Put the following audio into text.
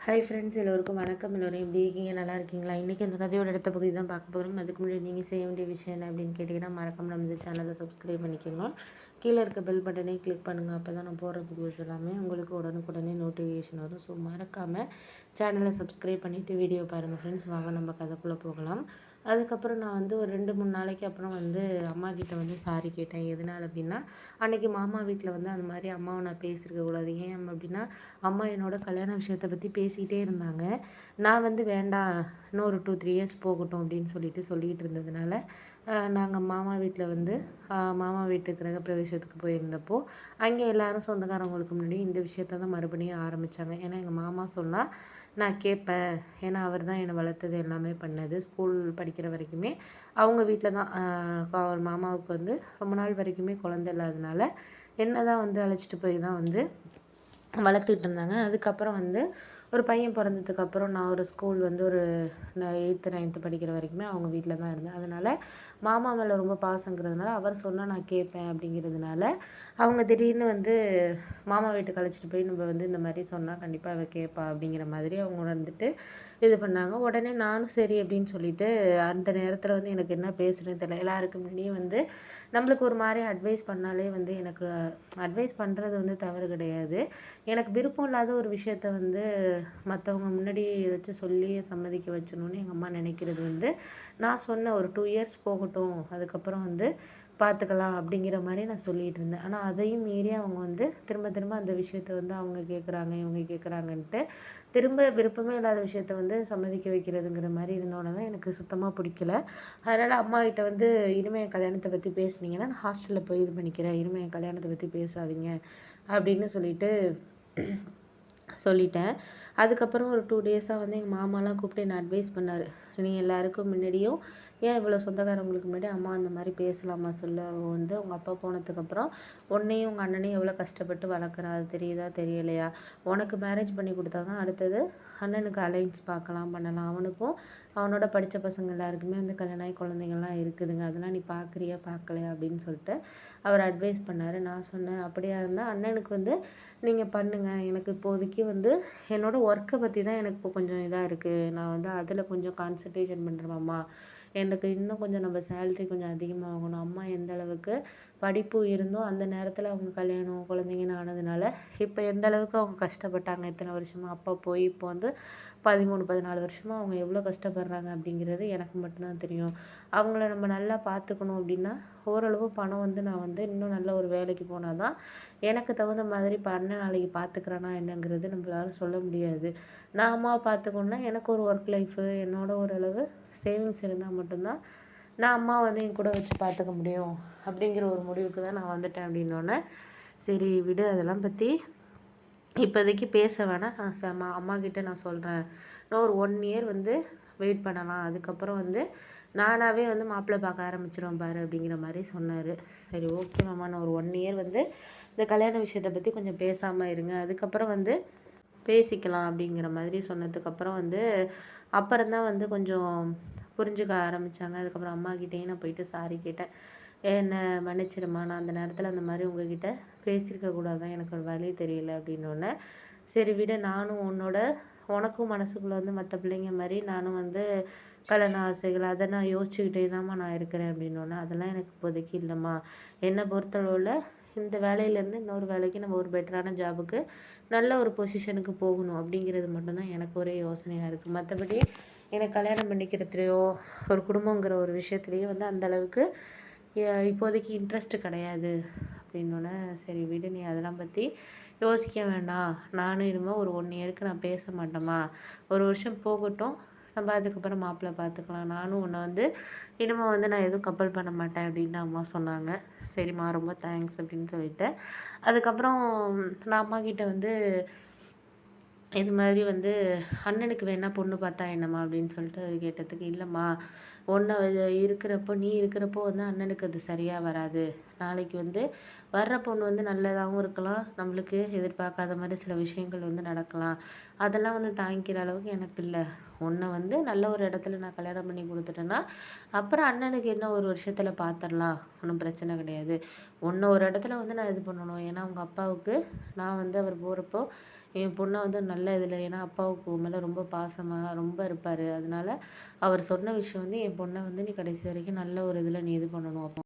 Hi friends, எல்லோருக்கும் வணக்கம். எல்லோரும் எப்படி இருக்கீங்க? நல்லா இருக்கீங்களா? இன்றைக்கி அந்த கதையோட அடுத்த பகுதி தான் பார்க்க போகிறோம். அதுக்கு முன்னாடி நீங்கள் செய்ய வேண்டிய விஷயம் என்ன அப்படின்னு கேட்டிங்கன்னா, மறக்காம நம்ம இந்த சேனலை சப்ஸ்கிரைப் பண்ணிக்கோங்க. கீழே இருக்க பெல் பட்டனை கிளிக் பண்ணுங்கள். அப்போ தான் நான் போடுற வீடியோஸ் எல்லாமே உங்களுக்கு உடனுக்குடனே நோட்டிஃபிகேஷன் வரும். ஸோ மறக்காமல் சேனலை சப்ஸ்கிரைப் பண்ணிவிட்டு வீடியோ பாருங்கள் ஃப்ரெண்ட்ஸ். வாங்க நம்ம கதைக்குள்ளே போகலாம். அதுக்கப்புறம் நான் வந்து ஒரு 2-3 நாளைக்கு அப்புறம் வந்து அம்மா கிட்ட வந்து சாரி கேட்டேன். எதனால் அப்படின்னா, அன்றைக்கி மாமா வீட்டில் வந்து அந்த மாதிரி அம்மாவை நான் பேசியிருக்கக்கூடாது. ஏன் அப்படின்னா, அம்மா என்னோட கல்யாண விஷயத்தை பற்றி பேசிக்கிட்டே இருந்தாங்க. நான் வந்து வேண்டாம், இன்னும் ஒரு 2-3 இயர்ஸ் போகட்டும் அப்படின்னு சொல்லிகிட்டு இருந்ததுனால, நாங்கள் மாமா வீட்டில் வந்து மாமா வீட்டு கிரகப்பிரவேசத்துக்கு போயிருந்தப்போ, அங்கே எல்லாரும் சொந்தக்காரவங்களுக்கு முன்னாடி இந்த விஷயத்த தான் மறுபடியும் ஆரம்பித்தாங்க. ஏன்னா எங்கள் மாமா சொன்னால் நான் கேட்பேன். ஏன்னா அவர் தான் என்னை வளர்த்தது, எல்லாமே பண்ணது. ஸ்கூல் படிக்கிற வரைக்குமே அவங்க வீட்டில் தான். அவர் மாமாவுக்கு வந்து ரொம்ப நாள் வரைக்குமே குழந்தை இல்லாதனால என்ன தான் வந்து அழைச்சிட்டு போய் தான் வந்து வளர்த்துக்கிட்டு இருந்தாங்க. அதுக்கப்புறம் வந்து ஒரு பையன் பிறந்ததுக்கப்புறம் நான் ஒரு ஸ்கூல் வந்து ஒரு 8th 9th படிக்கிற வரைக்குமே அவங்க வீட்டில் தான் இருந்தேன். அதனால் மாமா மேலே ரொம்ப பாசங்கிறதுனால அவர் சொன்னால் நான் கேட்பேன் அப்படிங்கிறதுனால அவங்க திடீர்னு வந்து மாமா வீட்டுக்கு அழைச்சிட்டு போய் நம்ம வந்து இந்த மாதிரி சொன்னால் கண்டிப்பாக அவள் கேட்பா அப்படிங்கிற மாதிரி அவங்க உணர்ந்துட்டு இது பண்ணாங்க. உடனே நானும் சரி அப்படின்னு சொல்லிட்டு அந்த நேரத்தில் வந்து எனக்கு என்ன பேசுகிறேன்னு தெரியல. எல்லாருக்கு முன்னாடியும் வந்து நம்மளுக்கு ஒரு மாதிரி அட்வைஸ் பண்ணாலே வந்து எனக்கு அட்வைஸ் பண்ணுறது வந்து தவறு கிடையாது. எனக்கு விருப்பம் இல்லாத ஒரு விஷயத்த வந்து மற்றவங்க முன்னாடி ஏதாச்சும் சொல்லி சம்மதிக்க வச்சணும்னு எங்கள் அம்மா நினைக்கிறது வந்து, நான் சொன்ன ஒரு 2 இயர்ஸ் போகட்டும், அதுக்கப்புறம் வந்து பார்த்துக்கலாம் அப்படிங்கிற மாதிரி நான் சொல்லிகிட்டு இருந்தேன். ஆனால் அதையும் மீறி அவங்க வந்து திரும்ப திரும்ப அந்த விஷயத்த வந்து அவங்க கேட்குறாங்க, இவங்க கேட்குறாங்கன்ட்டு திரும்ப விருப்பமே இல்லாத விஷயத்த வந்து சம்மதிக்க வைக்கிறதுங்கிற மாதிரி இருந்தோன்னே தான் எனக்கு சுத்தமாக பிடிக்கல. அதனால் அம்மா கிட்ட வந்து இனிமேல் என் கல்யாணத்தை பற்றி பேசுனீங்கன்னா நான் ஹாஸ்டலில் போய் இது பண்ணிக்கிறேன், இனிமேல் என் கல்யாணத்தை பற்றி பேசாதீங்க அப்படின்னு சொல்லிட்டேன். அதுக்கப்புறம் ஒரு 2 டேஸாக வந்து எங்கள் மாமாலாம் கூப்பிட்டு என்னை அட்வைஸ் பண்ணார். நீ எல்லாருக்கும் முன்னாடியும் ஏன் இவ்வளோ சொந்தக்காரங்களுக்கு முன்னாடி அம்மா அந்த மாதிரி பேசலாமா சொல்லு. அவள் வந்து உங்கள் அப்பா போனதுக்கப்புறம் உன்னையும் உங்கள் அண்ணனையும் எவ்வளோ கஷ்டப்பட்டு வளர்க்குறா, அது தெரியுதா தெரியலையா? உனக்கு மேரேஜ் பண்ணி கொடுத்தா தான் அடுத்தது அண்ணனுக்கு அலைன்ஸ் பார்க்கலாம் பண்ணலாம். அவனுக்கும் அவனோட படித்த பசங்க எல்லாருக்குமே வந்து கல்யாணம் ஆகி குழந்தைங்கள்லாம் இருக்குதுங்க. அதெல்லாம் நீ பார்க்குறியா பார்க்கலையா அப்படின்னு சொல்லிட்டு அவர் அட்வைஸ் பண்ணார். நான் சொன்னேன், அப்படியா இருந்தால் அண்ணனுக்கு வந்து நீங்கள் பண்ணுங்கள். எனக்கு இப்போதைக்கு வந்து என்னோடய ஒர்க்கை பற்றி தான் எனக்கு இப்போ கொஞ்சம் இதாக இருக்குது. நான் வந்து அதில் கொஞ்சம் கான்சன்ட்ரேஷன் பண்ணுறேன் மாமா. எனக்கு இன்னும் கொஞ்சம் நம்ம சேலரி கொஞ்சம் அதிகமாகணும். அம்மா எந்த அளவுக்கு படிப்பு இருந்தோ அந்த நேரத்தில் அவங்க கல்யாணம் குழந்தைங்கன்னு ஆனதுனால இப்போ எந்த அளவுக்கு அவங்க கஷ்டப்பட்டாங்க இத்தனை வருஷமாக. அப்பா போய் இப்போ வந்து 13-14 வருஷமாக அவங்க எவ்வளோ கஷ்டப்படுறாங்க அப்படிங்கிறது எனக்கு மட்டும்தான் தெரியும். அவங்கள நம்ம நல்லா பார்த்துக்கணும் அப்படின்னா ஓரளவு பணம் வந்து நான் வந்து இன்னும் நல்ல ஒரு வேலைக்கு போனால் தான் எனக்கு தகுந்த மாதிரி இப்போ அண்ணன் நாளைக்கு பார்த்துக்கிறானா என்னங்கிறது நம்மளால சொல்ல முடியாது. நான் அம்மாவை பார்த்துக்கணுன்னா எனக்கு ஒரு ஒர்க் லைஃபு, என்னோட ஓரளவு சேவிங்ஸ் இருந்தால் மட்டும்தான் நான் அம்மாவை வந்து என் கூட வச்சு பார்த்துக்க முடியும் அப்படிங்கிற ஒரு முடிவுக்கு தான் நான் வந்துட்டேன் அப்படின்னோடனே, சரி விடு அதெல்லாம் பற்றி இப்போதைக்கு பேச வேணாம். நான் அம்மாக்கிட்ட நான் சொல்கிறேன். இன்னும் ஒரு 1 இயர் வந்து வெயிட் பண்ணலாம். அதுக்கப்புறம் வந்து நானாகவே வந்து மாப்பிள்ளை பார்க்க ஆரம்பிச்சிருவேன் பாரு அப்படிங்கிற மாதிரி சொன்னார். சரி ஓகே மாமா, நான் ஒரு 1 இயர் வந்து இந்த கல்யாண விஷயத்தை பற்றி கொஞ்சம் பேசாமல் இருங்க, அதுக்கப்புறம் வந்து பேசிக்கலாம் அப்படிங்கிற மாதிரி சொன்னதுக்கப்புறம் வந்து அப்புறம்தான் வந்து கொஞ்சம் புரிஞ்சுக்க ஆரம்பித்தாங்க. அதுக்கப்புறம் அம்மாக்கிட்டேயும் நான் போயிட்டு சாரி கேட்டேன். என்னை மன்னிச்சிடுமா, நான் அந்த நேரத்தில் அந்த மாதிரி உங்ககிட்ட பேசியிருக்க கூடாதான், எனக்கு ஒரு வழி தெரியல அப்படின்னோடனே, சரி விட நானும் உனக்கும் மனசுக்குள்ளே வந்து மற்ற பிள்ளைங்க மாதிரி நானும் வந்து கல்யாண ஆசைகள் அதை நான் யோசிச்சுக்கிட்டே தான்மா நான் இருக்கிறேன் அப்படின்னோடனே, அதெல்லாம் எனக்கு இப்போதைக்கு இல்லைம்மா. என்னை பொறுத்தளவில் இந்த வேலையிலேருந்து இன்னொரு வேலைக்கு நம்ம ஒரு பெட்டரான ஜாபுக்கு நல்ல ஒரு பொசிஷனுக்கு போகணும் அப்படிங்கிறது மட்டும்தான் எனக்கு ஒரே யோசனையாக இருக்குது. மற்றபடி எனக்கு கல்யாணம் பண்ணிக்கிறதுலையோ ஒரு குடும்பங்கிற ஒரு விஷயத்துலையோ வந்து அந்தளவுக்கு இப்போதைக்கு இன்ட்ரெஸ்ட்டு கிடையாது அப்படின்னோடனே, சரி விடு நீ அதெல்லாம் பற்றி யோசிக்க வேண்டாம். நானும் இனிமேல் ஒரு 1 இயருக்கு நான் பேச மாட்டேம்மா. ஒரு வருஷம் போகட்டும், நம்ம அதுக்கப்புறம் மாப்பிள்ளை பார்த்துக்கலாம். நானும் உன்னை வந்து இனிமேல் வந்து நான் எதுவும் கம்பல் பண்ண மாட்டேன் அப்படின்னு அம்மா சொன்னாங்க. சரிம்மா ரொம்ப தேங்க்ஸ் அப்படின்னு சொல்லிட்டு அதுக்கப்புறம் நான் அம்மாக்கிட்ட வந்து இது மாதிரி வந்து அண்ணனுக்கு வேணா பொண்ணு பார்த்தா என்னம்மா அப்படின்னு சொல்லிட்டு கேட்டதுக்கு, இல்லைம்மா நீ இருக்கிறப்போ வந்து அண்ணனுக்கு அது சரியாக வராது. நாளைக்கு வந்து வர்ற பொண்ணு வந்து நல்லதாகவும் இருக்கலாம், நம்மளுக்கு எதிர்பார்க்காத மாதிரி சில விஷயங்கள் வந்து நடக்கலாம். அதெல்லாம் வந்து தாங்கிக்கிற அளவுக்கு எனக்கு இல்லை. உன்னை வந்து நல்ல ஒரு இடத்துல நான் கல்யாணம் பண்ணி கொடுத்துட்டேன்னா அப்புறம் அண்ணனுக்கு என்ன ஒரு வருஷத்தில் பார்த்துடலாம், ஒன்றும் பிரச்சனை கிடையாது. ஒரு இடத்துல வந்து நான் இது பண்ணணும். ஏன்னா உங்கள் அப்பாவுக்கு நான் வந்து அவர் போகிறப்போ என் பொண்ணை வந்து நல்ல இதில், ஏன்னா அப்பாவுக்கு உன் மேலே ரொம்ப பாசமாக ரொம்ப இருப்பார். அதனால அவர் சொன்ன விஷயம் வந்து என் பொண்ணை வந்து நீ கடைசி வரைக்கும் நல்ல ஒரு இதில் நீ இது பண்ணணும்.